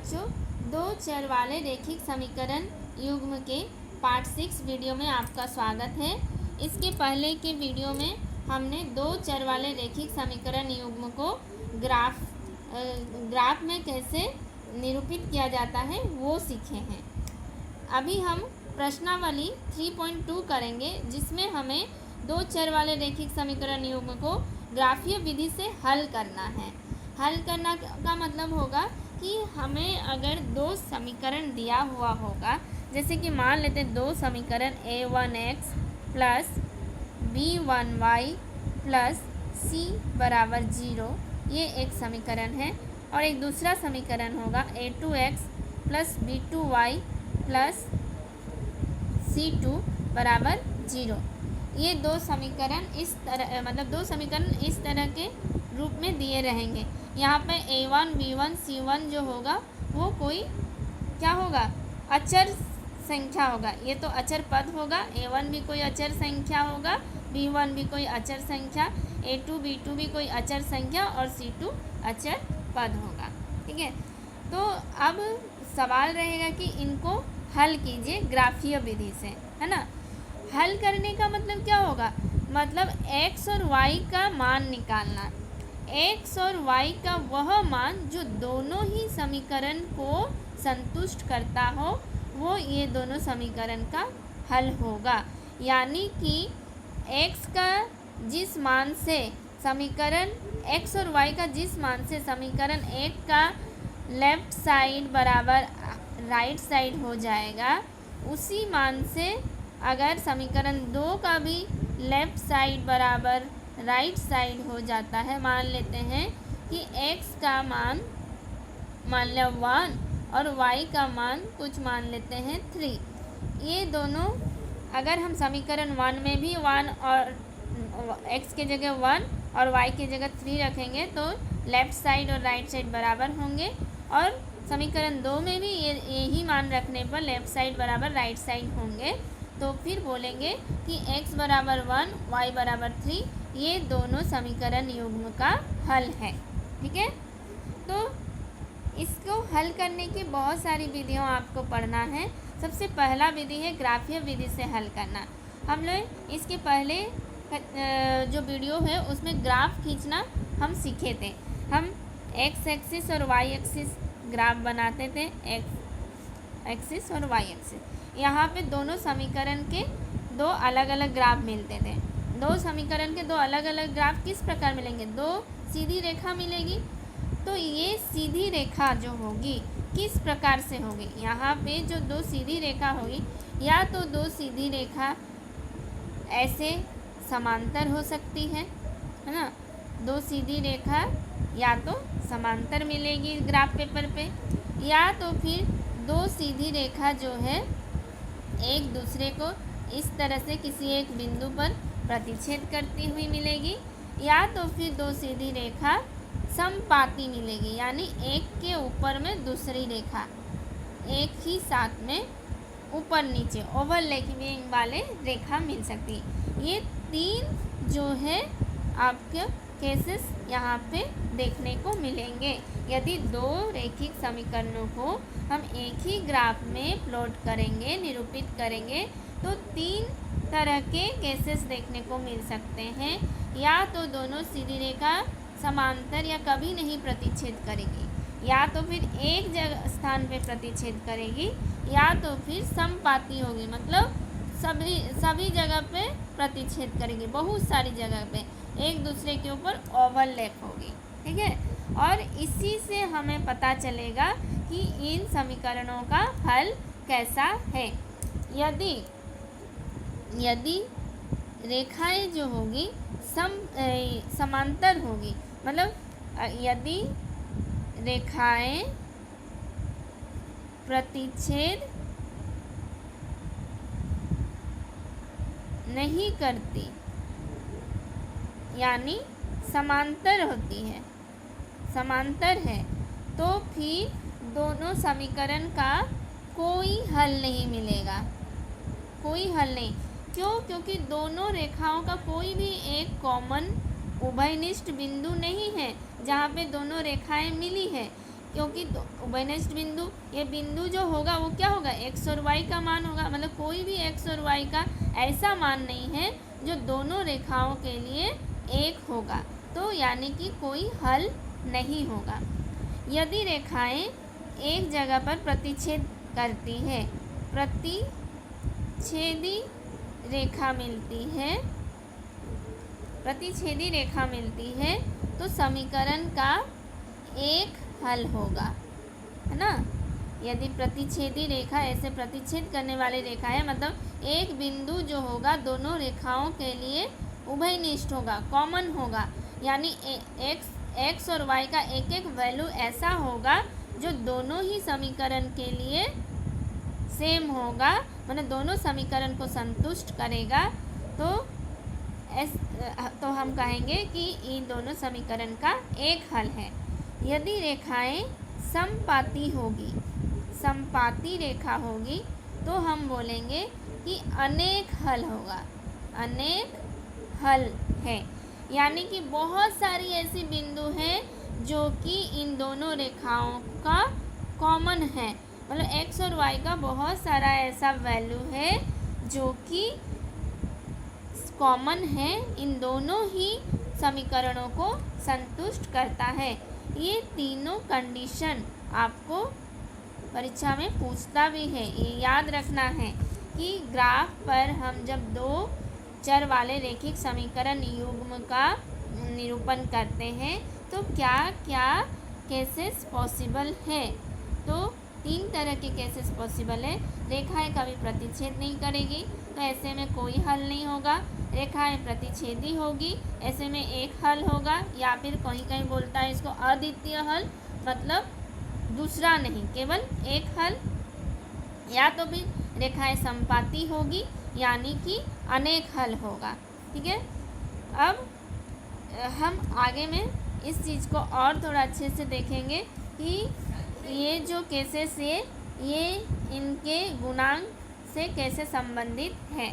बच्चों, दो चर वाले रैखिक समीकरण युग्म के पार्ट 6 वीडियो में आपका स्वागत है। इसके पहले के वीडियो में हमने दो चर वाले रैखिक समीकरण युग्म को ग्राफ में कैसे निरूपित किया जाता है वो सीखे हैं। अभी हम प्रश्नावली 3.2 करेंगे, जिसमें हमें दो चर वाले रैखिक समीकरण युग्म को ग्राफीय विधि से हल करना है। हल करना का मतलब होगा कि हमें अगर दो समीकरण दिया हुआ होगा, जैसे कि मान लेते हैं दो समीकरण a1x plus b1y plus c बराबर 0, ये एक समीकरण है। और एक दूसरा समीकरण होगा a2x plus b2y plus c2 बराबर 0। ये दो समीकरण इस तरह के रूप में दिए रहेंगे। यहाँ पे a1 b1 c1 जो होगा वो कोई क्या होगा, अचर संख्या होगा। ये तो अचर पद होगा। a1 भी कोई अचर संख्या होगा, b1 भी कोई अचर संख्या, a2 b2 भी कोई अचर संख्या और c2 अचर पद होगा। ठीक है, तो अब सवाल रहेगा कि इनको हल कीजिए ग्राफीय विधि से, है ना। हल करने का मतलब क्या होगा, मतलब x और y का मान निकालना। x और y का वह मान जो दोनों ही समीकरण को संतुष्ट करता हो, वो ये दोनों समीकरण का हल होगा। यानी कि x का जिस मान से समीकरण x और y का जिस मान से समीकरण 1 का लेफ्ट साइड बराबर राइट साइड हो जाएगा, उसी मान से अगर समीकरण 2 का भी लेफ्ट साइड बराबर राइट साइड हो जाता है। मान लेते हैं कि x का मान मान लिया 1 और y का मान कुछ मान लेते हैं 3। ये दोनों अगर हम समीकरण 1 में भी 1 और x के जगह 1 और y के जगह 3 रखेंगे तो लेफ़्ट साइड और राइट साइड बराबर होंगे। और समीकरण 2 में भी यही मान रखने पर लेफ़्ट साइड बराबर राइट साइड होंगे। तो फिर बोलेंगे कि x बराबर 1 y बराबर 3, ये दोनों समीकरण युग्म का हल है। ठीक है, तो इसको हल करने की बहुत सारी विधियों आपको पढ़ना है। सबसे पहला विधि है ग्राफीय विधि से हल करना। हम लोग इसके पहले जो वीडियो है उसमें ग्राफ खींचना हम सीखे थे। हम x एक्सिस और y एक्सिस ग्राफ बनाते थे, x एक्सिस और y एक्सिस। यहाँ पे दोनों समीकरण के दो अलग अलग ग्राफ मिलते थे। दो समीकरण के दो अलग अलग ग्राफ किस प्रकार मिलेंगे, दो सीधी रेखा मिलेगी। तो ये सीधी रेखा जो होगी किस प्रकार से होगी, यहाँ पे जो दो सीधी रेखा होगी, या तो दो सीधी रेखा ऐसे समांतर हो सकती है ना। दो सीधी रेखा या तो समांतर मिलेगी ग्राफ पेपर पे, या तो फिर दो सीधी रेखा जो है एक दूसरे को इस तरह से किसी एक बिंदु पर प्रतिच्छेद करती हुई मिलेगी, या तो फिर दो सीधी रेखा समपाती मिलेगी, यानी एक के ऊपर में दूसरी रेखा एक ही साथ में ऊपर नीचे ओवरलैपिंग वाले रेखा मिल सकती है। ये तीन जो है आपके केसेस यहाँ पे देखने को मिलेंगे। यदि दो रैखिक समीकरणों को हम एक ही ग्राफ में प्लॉट करेंगे, निरूपित करेंगे, तो तीन तरह के केसेस देखने को मिल सकते हैं। या तो दोनों सीधी रेखा समांतर या कभी नहीं प्रतिच्छेद करेगी, या तो फिर एक जगह स्थान पे प्रतिच्छेद करेगी, या तो फिर समपाती होगी, मतलब सभी जगह पे प्रतिच्छेद करेगी, बहुत सारी जगह पे एक दूसरे के ऊपर ओवरलैप होगी। ठीक है, और इसी से हमें पता चलेगा कि इन समीकरणों का हल कैसा है। यदि रेखाएं जो होगी समांतर होगी, मतलब यदि रेखाएं प्रतिच्छेद नहीं करती, यानी समांतर होती है, समांतर है, तो फिर दोनों समीकरण का कोई हल नहीं मिलेगा, कोई हल नहीं। क्यों? क्योंकि दोनों रेखाओं का कोई भी एक कॉमन उभयनिष्ठ बिंदु नहीं है जहाँ पे दोनों रेखाएं मिली है। क्योंकि उभयनिष्ठ बिंदु, ये बिंदु जो होगा वो क्या होगा, x और y का मान होगा, मतलब कोई भी x और y का ऐसा मान नहीं है जो दोनों रेखाओं के लिए एक होगा, तो यानी कि कोई हल नहीं होगा। यदि रेखाएं एक जगह पर प्रतिच्छेद करती है, प्रतिच्छेदी रेखा मिलती है तो समीकरण का एक हल होगा, है ना। यदि प्रतिच्छेदी रेखा, ऐसे प्रतिच्छेद करने वाली रेखा है, मतलब एक बिंदु जो होगा दोनों रेखाओं के लिए उभयनिष्ठ होगा, कॉमन होगा, यानी x और y का एक एक वैल्यू ऐसा होगा जो दोनों ही समीकरण के लिए सेम होगा, मतलब दोनों समीकरण को संतुष्ट करेगा, तो हम कहेंगे कि इन दोनों समीकरण का एक हल है। यदि रेखाएं समपाती रेखा होगी तो हम बोलेंगे कि अनेक हल होगा, अनेक हल है, यानी कि बहुत सारी ऐसी बिंदु हैं जो कि इन दोनों रेखाओं का कॉमन है, मतलब x और y का बहुत सारा ऐसा वैल्यू है जो कि कॉमन है, इन दोनों ही समीकरणों को संतुष्ट करता है। ये तीनों कंडीशन आपको परीक्षा में पूछता भी है, ये याद रखना है कि ग्राफ पर हम जब दो चर वाले रैखिक समीकरण युग्म का निरूपण करते हैं तो क्या क्या केसेस पॉसिबल है। तो 3 तरह के केसेस पॉसिबल है। रेखाएं कभी प्रतिच्छेद नहीं करेगी तो ऐसे में कोई हल नहीं होगा, रेखाएं प्रतिच्छेदी होगी ऐसे में एक हल होगा, या फिर कहीं कहीं बोलता है इसको अद्वितीय हल, मतलब दूसरा नहीं केवल एक हल, या तो फिर रेखाएं समपाती होगी यानी कि अनेक हल होगा। ठीक है, अब हम आगे में इस चीज़ को और थोड़ा अच्छे से देखेंगे कि ये जो केसेस ये इनके गुणांक से कैसे संबंधित हैं।